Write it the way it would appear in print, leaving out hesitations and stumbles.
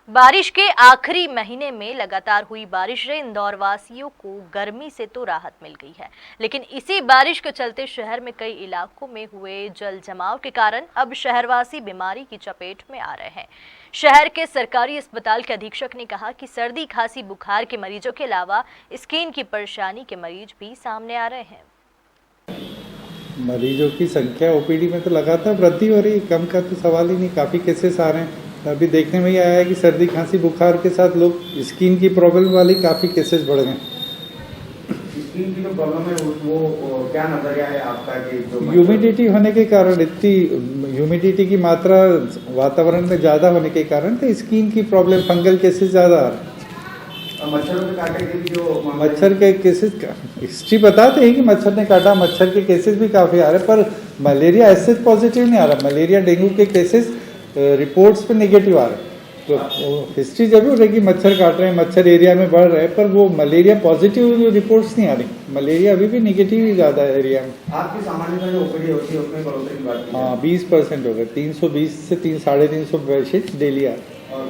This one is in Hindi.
बारिश के आखिरी महीने में लगातार हुई बारिश से इंदौर वासियों को गर्मी से तो राहत मिल गई है, लेकिन इसी बारिश के चलते शहर में कई इलाकों में हुए जल जमाव के कारण अब शहरवासी बीमारी की चपेट में आ रहे हैं। शहर के सरकारी अस्पताल के अधीक्षक ने कहा कि सर्दी खांसी बुखार के मरीजों के अलावा स्किन की परेशानी के मरीज भी सामने आ रहे हैं। मरीजों की संख्या ओपीडी में तो लगातार वृद्धि हो रही है, कम का तो सवाल ही नहीं। काफ़ी केसेस आ रहे हैं। अभी देखने में ही आया है कि सर्दी खांसी बुखार के साथ लोग स्किन की प्रॉब्लम वाले काफ़ी केसेस बढ़ गए। स्किन की जो प्रॉब्लम है वो क्या नजरिया है आपका कि जो ह्यूमिडिटी होने के कारण, इतनी ह्यूमिडिटी की मात्रा वातावरण में ज़्यादा होने के कारण तो स्किन की प्रॉब्लम, फंगल केसेस ज़्यादा आ रहे हैं। मच्छरों के काटे के भी जो मच्छर के केसेस का हिस्ट्री बताते हैं कि मच्छर ने काटा, मच्छर के केसेस भी काफ़ी आ रहे हैं, पर मलेरिया ऐसे पॉजिटिव नहीं आ रहा। मलेरिया डेंगू के केसेस रिपोर्ट्स पे नेगेटिव आ रहे हैं। तो हिस्ट्री जरूर है कि मच्छर काट रहे हैं, मच्छर एरिया में बढ़ रहे हैं, पर वो मलेरिया पॉजिटिव रिपोर्ट्स नहीं आ रही। मलेरिया अभी भी नेगेटिव ही ज़्यादा है एरिया में। आपकी सामान्य जो ओपीडी होती है उसमें बढ़ोतरी की बात की हाँ, 20% हो गए। 320 से 350 पेशेंट डेली आ रहे हैं।